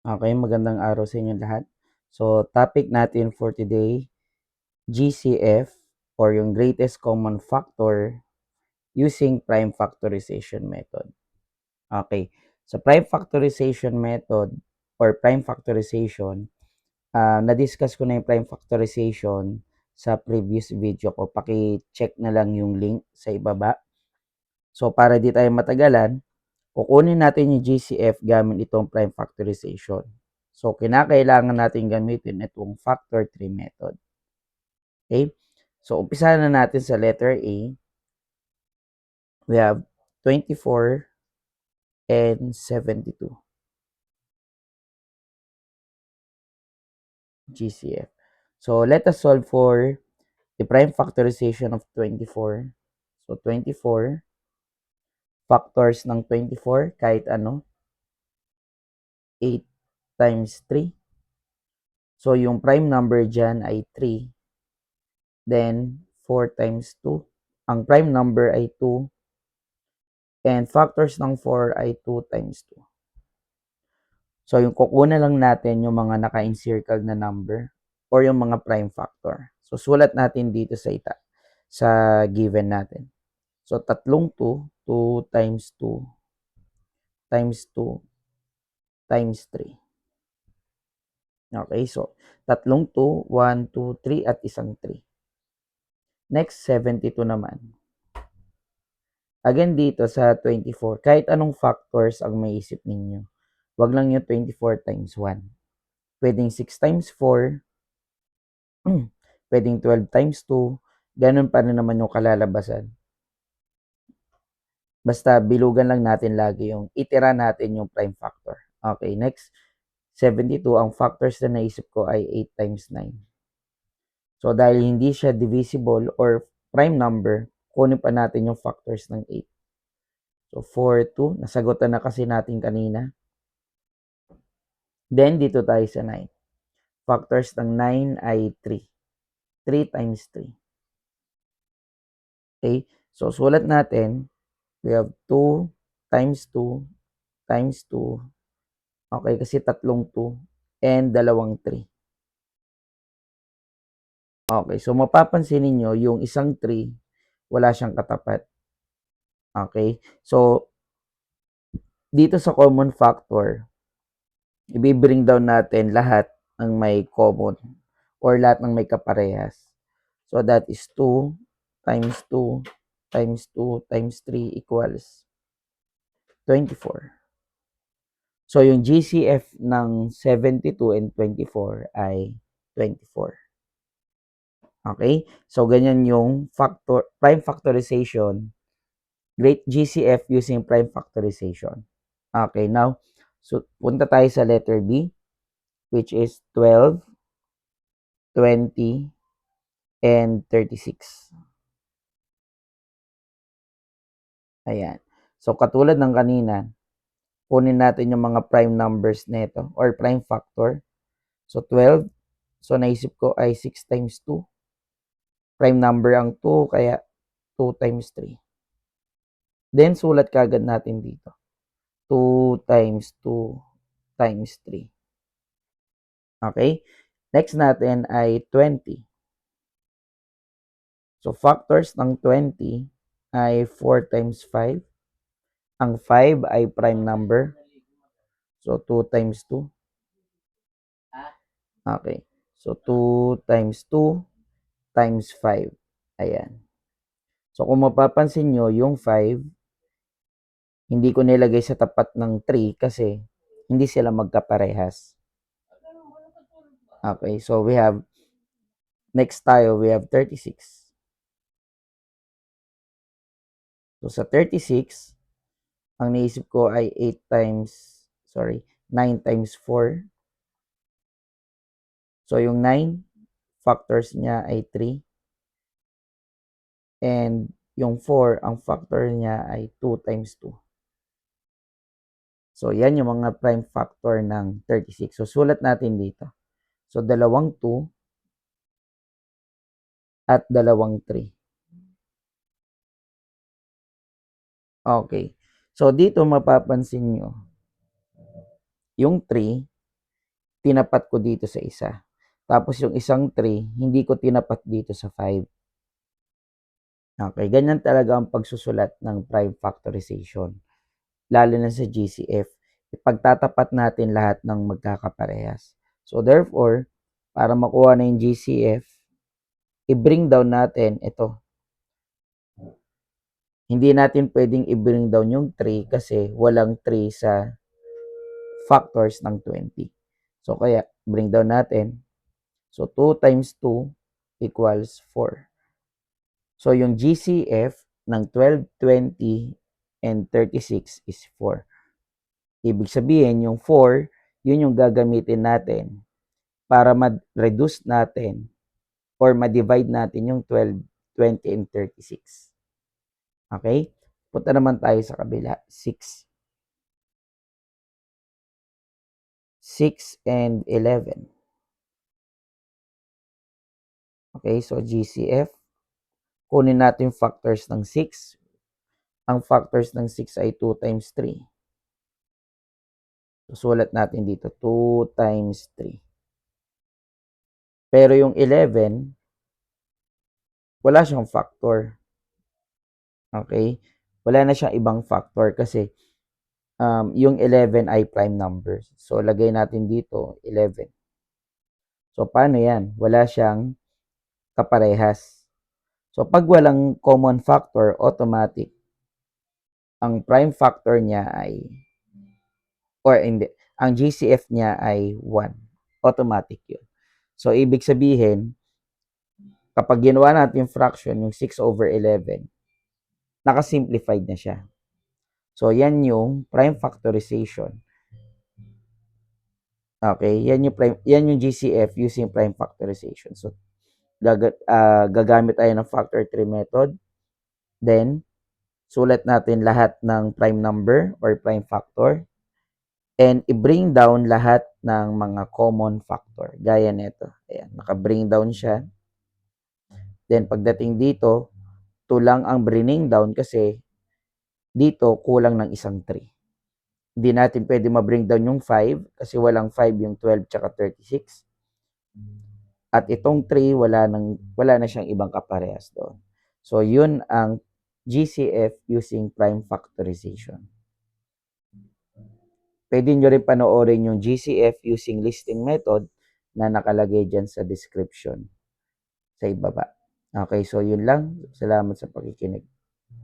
Okay, magandang araw sa inyo lahat. So, topic natin for today, GCF or yung greatest common factor using prime factorization method. Okay, so prime factorization method or prime factorization, na-discuss ko na yung prime factorization sa previous video ko. Paki-check na lang yung link sa ibaba. So, para di tayo matagalan, kukunin natin yung GCF gamit itong prime factorization. So, kinakailangan natin gamitin itong factor tree method. Okay? So, umpisa na natin sa letter A. We have 24 and 72 GCF. So, let us solve for the prime factorization of 24. So, 24 factors ng 24 kahit ano, 8 times 3. So, yung prime number dyan ay 3. Then, 4 times 2. Ang prime number ay 2. And factors ng 4 ay 2 times 2. So, yung kukunan lang natin yung mga naka-encircle na number or yung mga prime factor. So, sulat natin dito sa given natin. So, tatlong 2, 2 times 2 times 2 times 3. Okay, so tatlong 2, 1, 2, 3 at isang 3. Next, 72 naman. Again dito sa 24, kahit anong factors ang maisip ninyo. Wag lang yung 24 times 1. Pwedeng 6 times 4, pwedeng 12 times 2, ganun pa rin naman yung kalalabasan. Basta bilugan lang natin lagi yung itira natin yung prime factor. Okay, next, 72, ang factors na naisip ko ay 8 times 9. So, dahil hindi siya divisible or prime number, kunin pa natin yung factors ng 8. So, 4, 2, nasagutan na kasi natin kanina. Then, dito tayo sa 9. Factors ng 9 ay 3. 3 times 3. Okay? So, sulat natin, we have 2 times 2 times 2. Okay, kasi tatlong 2 and dalawang 3. Okay, so mapapansin niyo yung isang 3, wala siyang katapat. Okay? So, dito sa common factor, i-bring down natin lahat ng may common or lahat ng may kaparehas. So, that is 2 times 2 times 2 times 3 equals 24. So, yung GCF ng 72 and 24 ay 24. Okay? So, ganyan yung prime factorization, great GCF using prime factorization. Okay, now, so, punta tayo sa letter B, which is 12, 20, and 36. Ayan. So, katulad ng kanina, kunin natin yung mga prime numbers nito or prime factor. So, 12. So, naisip ko ay 6 times 2. Prime number ang 2, kaya 2 times 3. Then, sulat kagad natin dito. 2 times 2 times 3. Okay? Next natin ay 20. So, factors ng 20 ay 4 times 5. Ang 5 ay prime number. So, 2 times 2. Okay. So, 2 times 2 times 5. Ayan. So, kung mapapansin nyo, yung 5, hindi ko nilagay sa tapat ng 3 kasi hindi sila magkaparehas. Okay. So, next tayo, we have 36. So, sa 36, ang naisip ko ay 9 times 4. So, yung 9, factors niya ay 3. And yung 4, ang factor niya ay 2 times 2. So, yan yung mga prime factor ng 36. So, sulat natin dito. So, dalawang 2 at dalawang 3. Okay. So, dito mapapansin nyo, yung 3, tinapat ko dito sa isa. Tapos yung isang 3, hindi ko tinapat dito sa 5. Okay, ganyan talaga ang pagsusulat ng prime factorization, lalo na sa GCF. Ipagtatapat natin lahat ng magkakaparehas. So therefore, para makuha na yung GCF, i-bring down natin ito. Hindi natin pwedeng i-bring down yung 3 kasi walang 3 sa factors ng 20. So kaya, bring down natin. So 2 times 2 equals 4. So yung GCF ng 12, 20, and 36 is 4. Ibig sabihin, yung 4, yun yung gagamitin natin para ma-reduce natin or ma-divide natin yung 12, 20, and 36. Okay? Punta naman tayo sa kabila. 6. 6 and 11. Okay, so GCF. Kunin natin yung factors ng 6. Ang factors ng 6 ay 2 times 3. Susulat natin dito, 2 times 3. Pero yung 11, wala siyang factor. Okay? Wala na siyang ibang factor kasi yung 11 ay prime numbers. So, lagay natin dito, 11. So, paano yan? Wala siyang kaparehas. So, pag walang common factor, automatic, ang prime factor niya ay, or hindi, ang GCF niya ay 1. Automatic yun. So, ibig sabihin, kapag ginawa natin yung fraction, yung 6/11, nakasimplified na siya. So, yan yung prime factorization. Okay, yan yung GCF using prime factorization. So, gagamit tayo ng factor tree method. Then, sulat natin lahat ng prime number or prime factor. And i-bring down lahat ng mga common factor. Gaya nito. Ayan, naka-bring down siya. Then, pagdating dito, 2 lang ang bringing down kasi dito kulang ng isang 3. Hindi natin pwede ma-bring down yung 5 kasi walang 5 yung 12 tsaka 36. At itong 3, wala na siyang ibang kaparehas doon. So, yun ang GCF using prime factorization. Pwede nyo rin panoorin yung GCF using listing method na nakalagay dyan sa description sa ibaba. Okay, so yun lang. Salamat sa pakikinig.